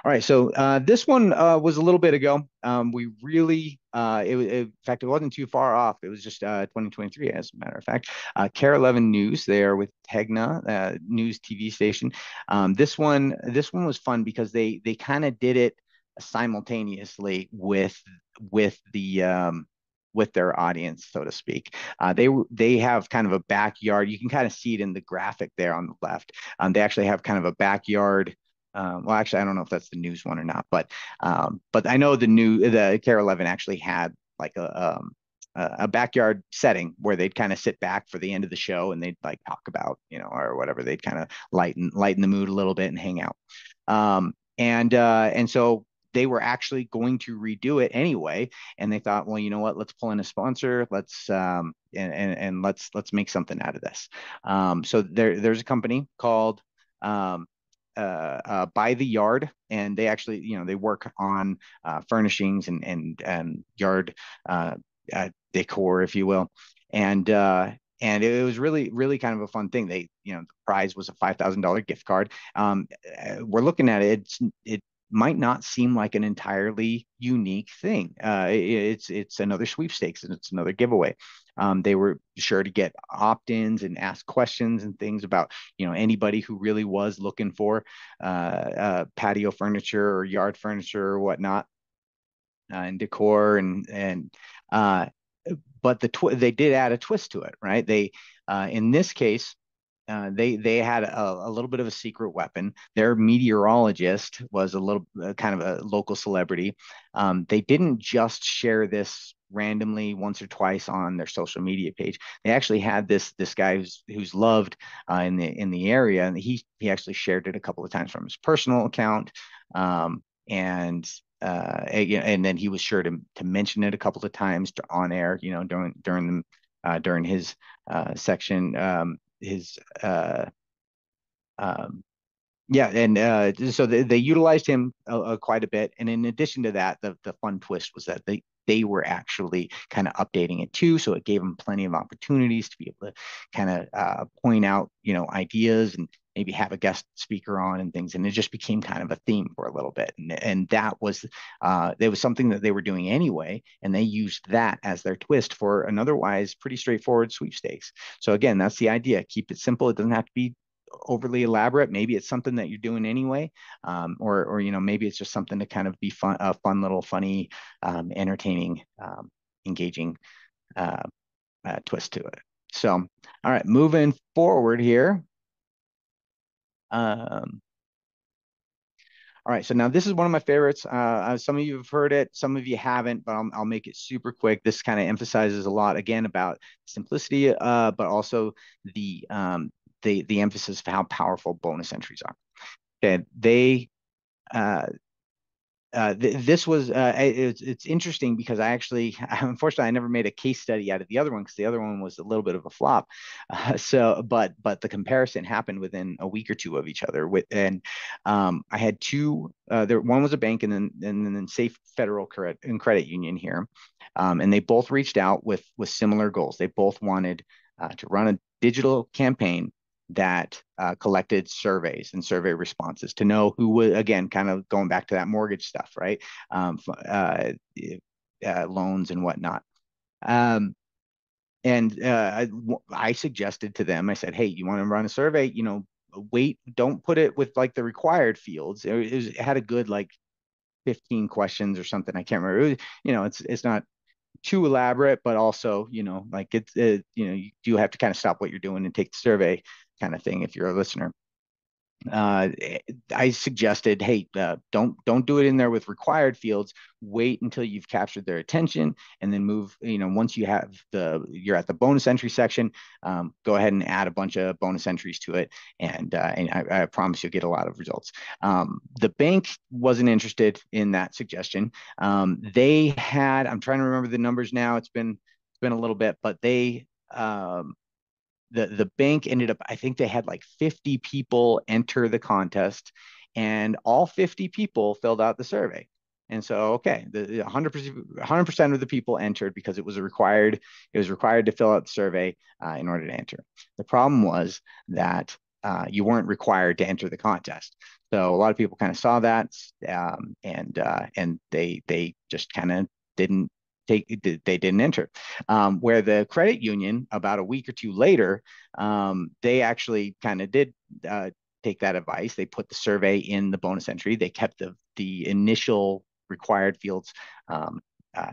All right, so this one was a little bit ago. We really, in fact, it wasn't too far off. It was just 2023, as a matter of fact. Care 11 News, they are with Tegna News TV station. This one was fun because they kind of did it simultaneously with their audience, so to speak. They have kind of a backyard. You can kind of see it in the graphic there on the left. They actually have kind of a backyard. Well, actually, I don't know if that's the news one or not, but I know the Care 11 actually had like a backyard setting where they'd kind of sit back for the end of the show and they'd like talk about, or whatever. They'd kind of lighten the mood a little bit and hang out. And so they were actually going to redo it anyway, and they thought, well, you know what? Let's pull in a sponsor. And let's make something out of this. So there's a company called By the Yard, and they actually, they work on furnishings and yard decor, if you will. And it was really, really kind of a fun thing. The prize was a $5,000 gift card. We're looking at it. It might not seem like an entirely unique thing. It's another sweepstakes and it's another giveaway. They were sure to get opt-ins and ask questions and things about anybody who really was looking for patio furniture or yard furniture or whatnot, and decor and uh, but they did add a twist to it, right? They In this case, they had a little bit of a secret weapon. Their meteorologist was a little kind of a local celebrity. They didn't just share this randomly once or twice on their social media page. They actually had this guy who's loved in the area, and he actually shared it a couple of times from his personal account. And and then he was sure to mention it a couple of times on air, during his section, his um, yeah, and so they utilized him quite a bit. And in addition to that, the fun twist was that they were actually kind of updating it too, so it gave them plenty of opportunities to be able to kind of point out, ideas and maybe have a guest speaker on and things. And it just became kind of a theme for a little bit. And that was there was something that they were doing anyway, and they used that as their twist for an otherwise pretty straightforward sweepstakes. So again, that's the idea. Keep it simple. It doesn't have to be overly elaborate. Maybe it's something that you're doing anyway, or maybe it's just something to kind of be fun, a fun little funny, entertaining, engaging uh, twist to it. So, all right, moving forward here. Um, all right, so now this is one of my favorites. Some of you have heard it, some of you haven't, but I'll make it super quick. This kind of emphasizes a lot again about simplicity, but also the um, the emphasis of how powerful bonus entries are. Okay, uh, this was it's interesting because I actually, unfortunately, I never made a case study out of the other one because the other one was a little bit of a flop. But the comparison happened within a week or two of each other. I had two. There, one was a bank, and then Safe Federal Credit Union here, and they both reached out with similar goals. They both wanted to run a digital campaign that collected surveys and survey responses to know who would, again, kind of going back to that mortgage stuff, right? Loans and whatnot. Um, and I suggested to them, I said, hey, you want to run a survey? Wait, don't put it with like the required fields. It had a good like 15 questions or something. I can't remember. It's not too elaborate, but also, like you do have to kind of stop what you're doing and take the survey kind of thing if you're a listener. uh, I suggested, hey, don't do it in there with required fields. Wait until you've captured their attention, and then move. Once you're at the bonus entry section, go ahead and add a bunch of bonus entries to it, and I promise you'll get a lot of results. The bank wasn't interested in that suggestion. They had, I'm trying to remember the numbers now. It's been a little bit, but the bank ended up, I think they had like 50 people enter the contest, and all 50 people filled out the survey. And so, okay, the 100% of the people entered because it was required to fill out the survey in order to enter. The problem was that you weren't required to enter the contest. So a lot of people kind of saw that, and they just kind of didn't they didn't enter. Where the credit union, about a week or two later, they actually kind of did take that advice. They put the survey in the bonus entry. They kept the initial required fields um, uh,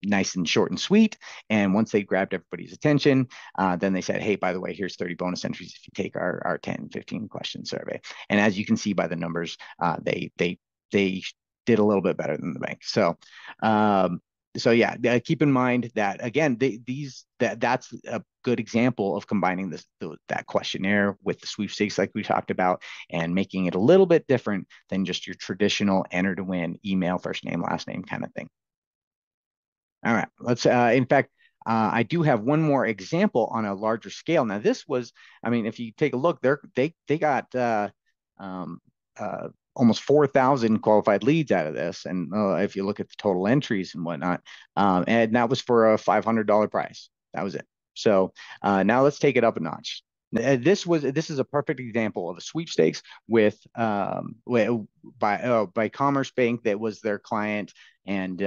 nice and short and sweet. And once they grabbed everybody's attention, then they said, hey, by the way, here's 30 bonus entries if you take our 10, 15 question survey. And as you can see by the numbers, they did a little bit better than the bank. So yeah, keep in mind that again, that's a good example of combining that questionnaire with the sweepstakes, like we talked about, and making it a little bit different than just your traditional enter to win email, first name, last name kind of thing. All right, let's. In fact, I do have one more example on a larger scale. Now, this was, I mean, if you take a look, they got um, almost 4,000 qualified leads out of this, and if you look at the total entries and whatnot, and that was for a $500 prize. That was it. So now let's take it up a notch. This is a perfect example of a sweepstakes with by Commerce Bank, that was their client, and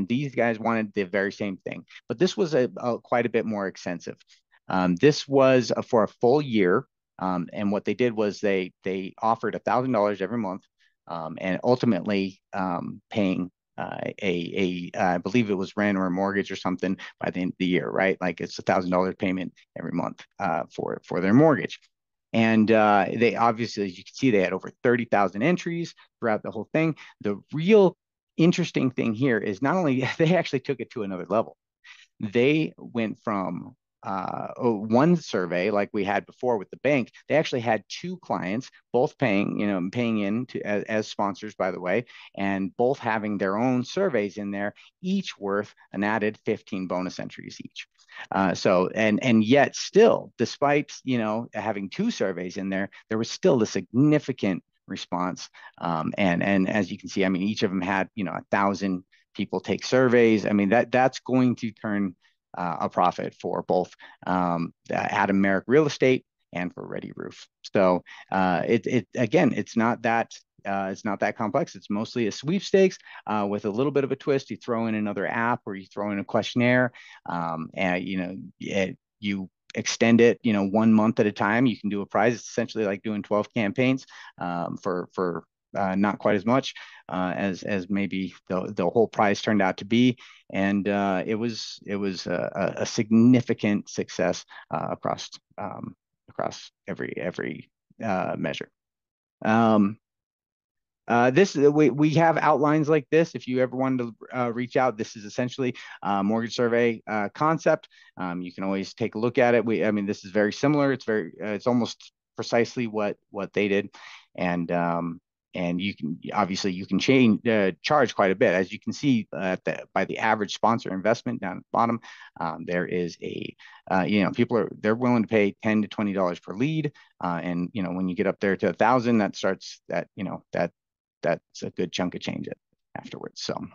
these guys wanted the very same thing, but this was quite a bit more extensive. This was for a full year, and what they did was they offered $1,000 every month, and ultimately paying I believe it was rent or a mortgage or something by the end of the year, right? Like it's $1,000 payment every month for their mortgage. And they obviously, as you can see, they had over 30,000 entries throughout the whole thing. The real interesting thing here is not only they actually took it to another level. They went from one survey like we had before with the bank. They actually had two clients, both paying in as sponsors, by the way, and both having their own surveys in there, each worth an added 15 bonus entries each. And yet still, despite having two surveys in there, there was still a significant response. And as you can see, I mean, each of them had 1,000 people take surveys. I mean, that's going to turn a profit for both Adam Merrick Real Estate and for Ready Roof. So again, it's not that complex. It's mostly a sweepstakes with a little bit of a twist. You throw in another app, or you throw in a questionnaire, and you extend it 1 month at a time. You can do a prize. It's essentially like doing 12 campaigns for not quite as much as maybe the whole prize turned out to be. And it was a significant success across every measure. We have outlines like this. If you ever wanted to reach out, this is essentially a mortgage survey concept. You can always take a look at it. I mean, this is very similar. It's almost precisely what they did, and you can charge quite a bit, as you can see by the average sponsor investment down at the bottom. There is they're willing to pay $10 to $20 per lead, and when you get up there to 1,000, that's a good chunk of change afterwards. So.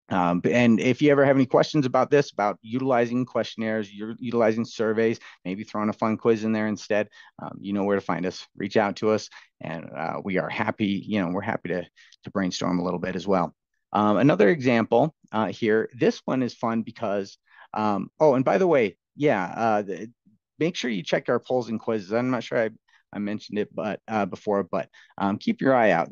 And if you ever have any questions about this, about utilizing questionnaires, utilizing surveys, maybe throwing a fun quiz in there instead, you know where to find us. Reach out to us, and we are happy. We're happy to brainstorm a little bit as well. Another example here. This one is fun because, and by the way, make sure you check our polls and quizzes. I'm not sure I mentioned it, before, but keep your eye out.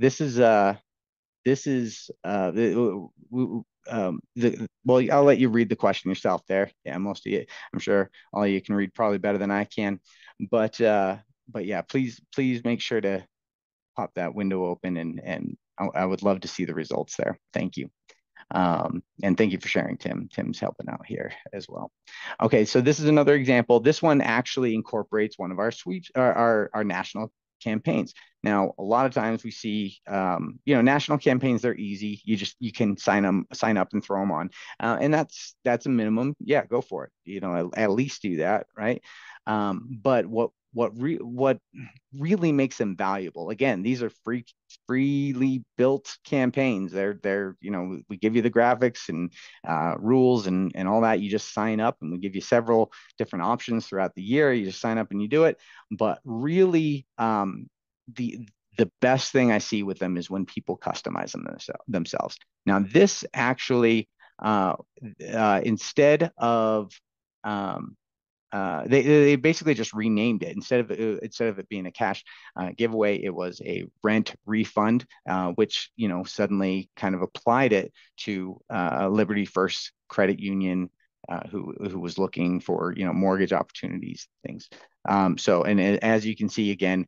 I'll let you read the question yourself there. Yeah, most of you, I'm sure all of you can read probably better than I can, but yeah, please make sure to pop that window open, and I would love to see the results there. Thank you. And thank you for sharing, Tim. Tim's helping out here as well. Okay, so this is another example. This one actually incorporates one of our sweeps, our national campaigns. Now, a lot of times we see, national campaigns, they're easy. You can sign up and throw them on. And that's a minimum. Yeah, go for it. At least do that, right? But what what really makes them valuable. Again, these are freely built campaigns. They're we give you the graphics and rules and all that. You just sign up, and we give you several different options throughout the year. You just sign up and you do it. But really, the the best thing I see with them is when people customize them themselves. Now, this actually, instead of um, they basically just renamed it. Instead of it being a cash giveaway, it was a rent refund, which suddenly kind of applied it to Liberty First Credit Union, who was looking for mortgage opportunities, things. So, and as you can see, again,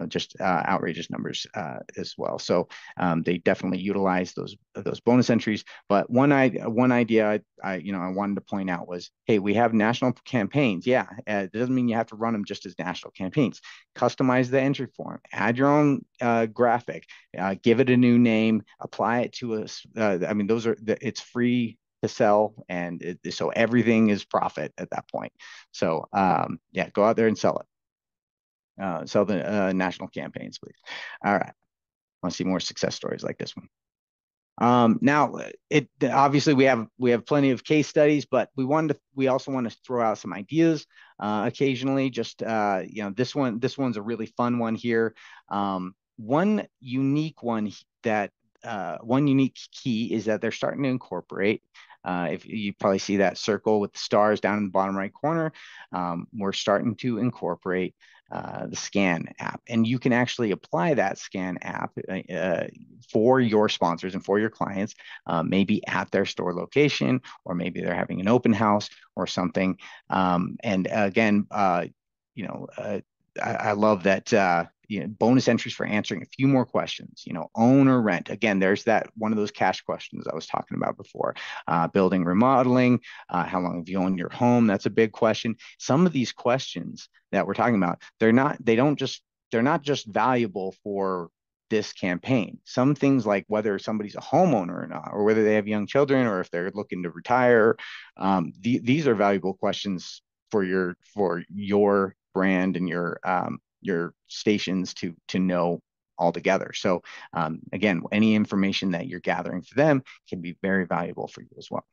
just outrageous numbers as well. So they definitely utilize those bonus entries. But one idea I wanted to point out was, hey, we have national campaigns. Yeah, it doesn't mean you have to run them just as national campaigns. Customize the entry form, add your own graphic, give it a new name, apply it to us. I mean, it's free to sell, and so everything is profit at that point. So yeah, go out there and sell it. Sell the national campaigns, please. All right. I want to see more success stories like this one. Now, it obviously we have plenty of case studies, but we also want to throw out some ideas occasionally. Just this one's a really fun one here. One unique one that one unique key is that they're starting to incorporate. If you probably see that circle with the stars down in the bottom right corner, we're starting to incorporate the Scan app, and you can actually apply that Scan app for your sponsors and for your clients, maybe at their store location, or maybe they're having an open house or something. And again, I love that bonus entries for answering a few more questions. Own or rent. Again, there's that one of those cash questions I was talking about before. Building, remodeling. How long have you owned your home? That's a big question. Some of these questions that we're talking about, they're not just valuable for this campaign. Some things like whether somebody's a homeowner or not, or whether they have young children, or if they're looking to retire. These are valuable questions for your brand and your stations to know altogether. So again, any information that you're gathering for them can be very valuable for you as well.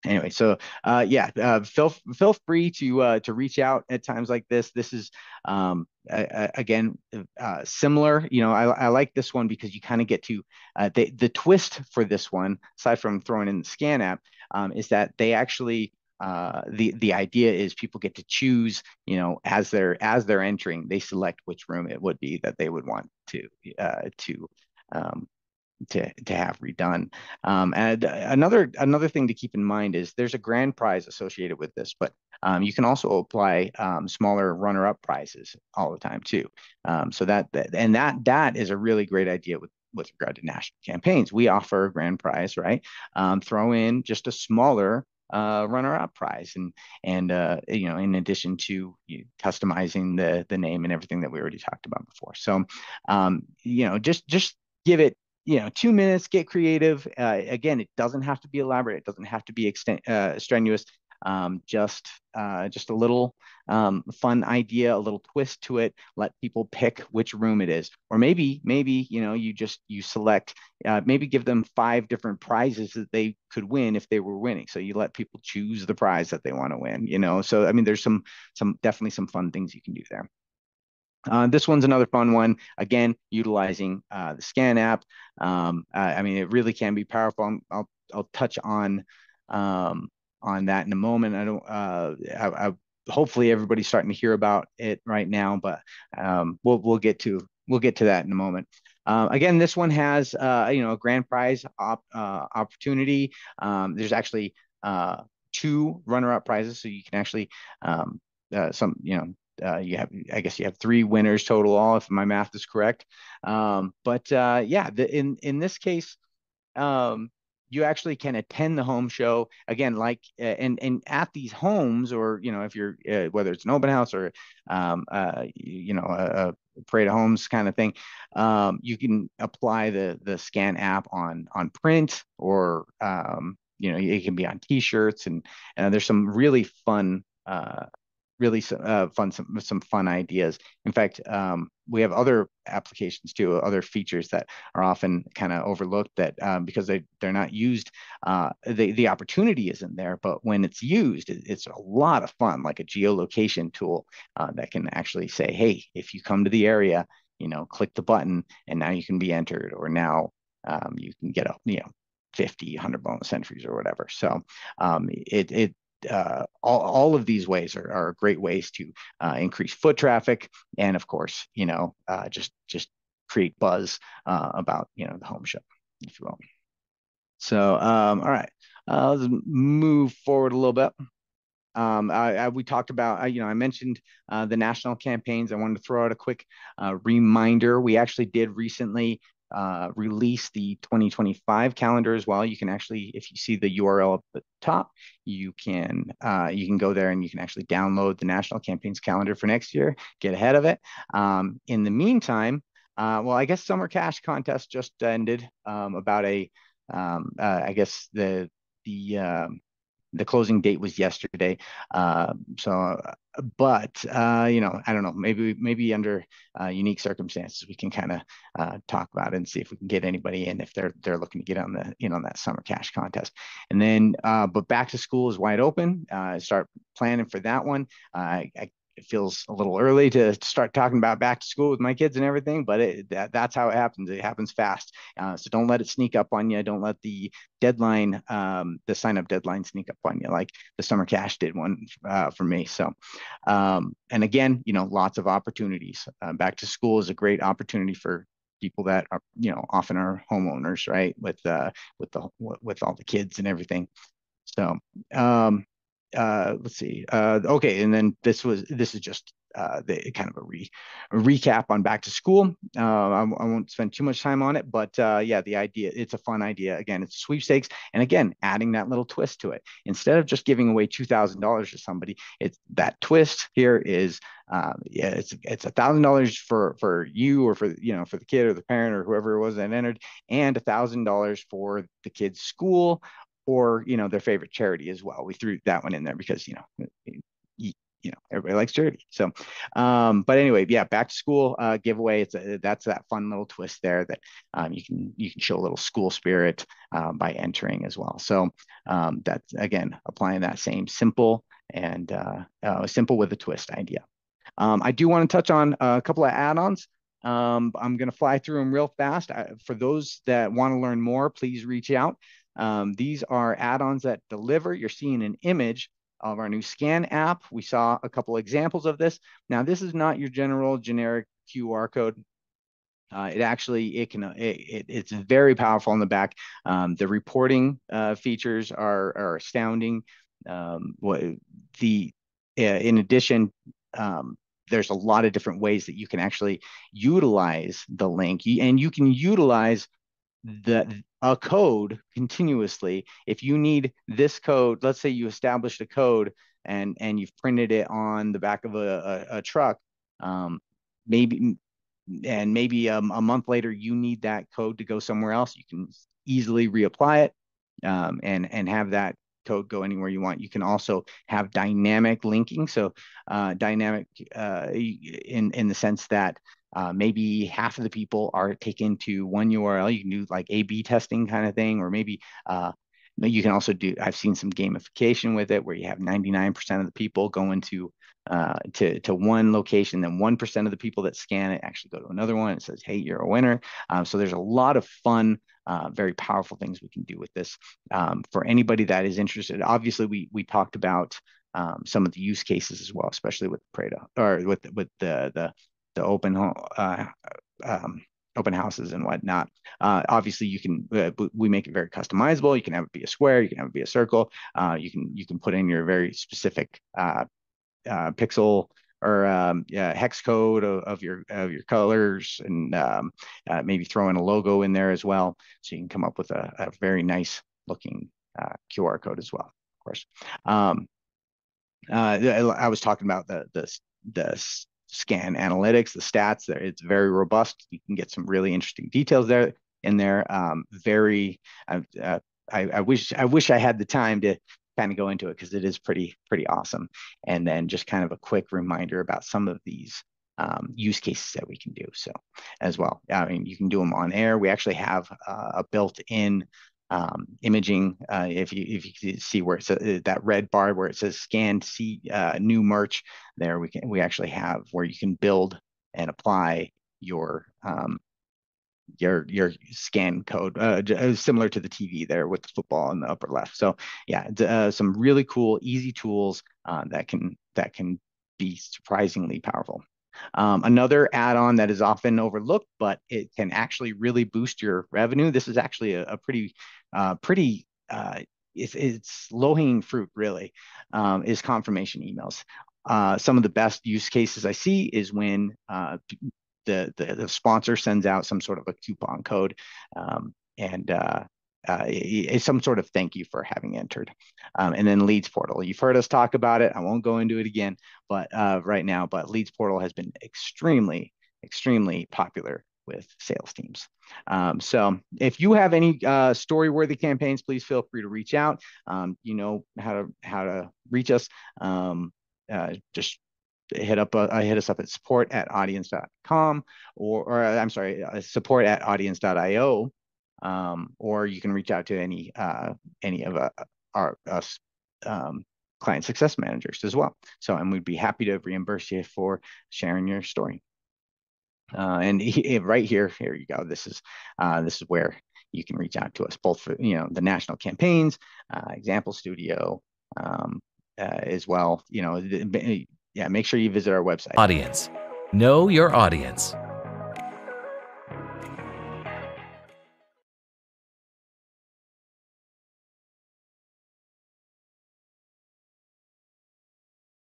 Anyway, so yeah, feel free to reach out at times like this. This is again similar. I like this one because you kind of get to the twist for this one, aside from throwing in the Scan app, is that they actually the idea is people get to choose, as they're entering, they select which room it would be that they would want um, to have redone. And another thing to keep in mind is there's a grand prize associated with this, but you can also apply smaller runner-up prizes all the time too. So that is a really great idea with regard to national campaigns. We offer a grand prize, right? Throw in just a smaller runner-up prize, and in addition to customizing the name and everything that we already talked about before. So just give it 2 minutes, get creative. Again, it doesn't have to be elaborate. It doesn't have to be strenuous. Just a little fun idea, a little twist to it. Let people pick which room it is, or maybe you select. Maybe give them 5 different prizes that they could win if they were winning. So you let people choose the prize that they want to win. So I mean, there's definitely some fun things you can do there. This one's another fun one. Again, utilizing the Scan app. I mean, it really can be powerful. I'll touch on that in a moment. I don't. Hopefully, everybody's starting to hear about it right now, but we'll get to that in a moment. Again, this one has a grand prize opportunity. There's actually 2 runner-up prizes, so you can actually I guess you have 3 winners total, all if my math is correct. But yeah, in this case, you actually can attend the home show again, and at these homes, or if you're whether it's an open house or a parade of homes kind of thing, you can apply the Scan app on print, or it can be on T-shirts, and there's some really fun really some fun ideas. In fact, we have other applications too, other features that are often kind of overlooked that because they're not used, the opportunity isn't there. But when it's used, it's a lot of fun, like a geolocation tool that can actually say, hey, if you come to the area, click the button and now you can be entered, or now you can get 50, 100 bonus entries or whatever. So all of these ways are great ways to increase foot traffic, and of course, just create buzz about the home show, if you will. So all right, let's move forward a little bit. We talked about, I mentioned the national campaigns. I wanted to throw out a quick reminder. We actually did recently release the 2025 calendar as well. You can actually, if you see the URL at the top, you can go there and you can actually download the national campaigns calendar for next year, get ahead of it. In the meantime, well, I guess Summer Cash Contest just ended about I guess the closing date was yesterday. But I don't know, maybe under unique circumstances, we can kind of talk about it and see if we can get anybody in if they're looking to get on on that Summer Cash Contest. And then, but back to school is wide open. Start planning for that one. It feels a little early to start talking about back to school with my kids and everything, but that's how it happens. It happens fast. So don't let it sneak up on you. Don't let the deadline, the sign up deadline sneak up on you like the Summer Cash did one for me. So, and again, lots of opportunities. Back to school is a great opportunity for people that are, often are homeowners, right? With all the kids and everything. So, let's see. Okay, and then this is just the kind of a recap on back to school. I won't spend too much time on it, but yeah, the idea, it's a fun idea. Again, it's sweepstakes, and again, adding that little twist to it. Instead of just giving away $2,000 to somebody, it's that twist here is yeah, it's $1,000 for you, or for for the kid or the parent or whoever it was that entered, and $1,000 for the kid's school, or their favorite charity as well. We threw that one in there because everybody likes charity. So but anyway, yeah, back to school giveaway. That's that fun little twist there that you can show a little school spirit by entering as well. So that's, again, applying that same simple and simple with a twist idea. I do want to touch on a couple of add-ons. I'm going to fly through them real fast. For those that want to learn more, please reach out. These are add-ons that deliver. You're seeing an image of our new Scan app. We saw a couple examples of this. Now, this is not your general generic QR code. It's very powerful in the back. The reporting features are astounding. In addition, there's a lot of different ways that you can actually utilize the link, and you can utilize a code continuously. If you need this code, let's say you established a code and you've printed it on the back of a truck, maybe a month later you need that code to go somewhere else, you can easily reapply it and have that code go anywhere you want. You can also have dynamic linking. So dynamic in the sense that maybe half of the people are taken to one URL. You can do like A/B testing kind of thing, or maybe you can also do, I've seen some gamification with it where you have 99% of the people going to one location, then 1% of the people that scan it actually go to another one. It says, hey, you're a winner. So there's a lot of fun, very powerful things we can do with this for anybody that is interested. Obviously, we talked about some of the use cases as well, especially with Pareto, or with the open open houses and whatnot. Obviously, you can we make it very customizable. You can have it be a square, you can have it be a circle. You can put in your very specific pixel or hex code of your colors, and maybe throw in a logo in there as well, so you can come up with a very nice looking QR code as well, of course. I was talking about the scan analytics, the stats there. It's very robust. You can get some really interesting details there in there. I wish I had the time to kind of go into it because it is pretty awesome. And then just kind of a quick reminder about some of these use cases that we can do. So as well, I mean, you can do them on air. We actually have a built-in imaging. If you see where it says that red bar where it says scan, see new merch, there we actually have where you can build and apply your scan code, similar to the TV there with the football in the upper left. So yeah, some really cool, easy tools that can be surprisingly powerful. Another add-on that is often overlooked, but it can actually really boost your revenue. This is actually a pretty it's low-hanging fruit really, is confirmation emails. Some of the best use cases I see is when the sponsor sends out some sort of a coupon code, and it's some sort of thank you for having entered. And then Leads Portal. You've heard us talk about it. I won't go into it again, but right now, but Leads Portal has been extremely popular with sales teams. So if you have any story-worthy campaigns, please feel free to reach out. You know how to reach us. Just hit us up at support@audience.com, or I'm sorry, support@audience.io, or you can reach out to any of our client success managers as well. So, and we'd be happy to reimburse you for sharing your story. And right here you go. This is where you can reach out to us, both for the national campaigns, Example Studio, as well. Yeah, make sure you visit our website. Audience. Know your audience.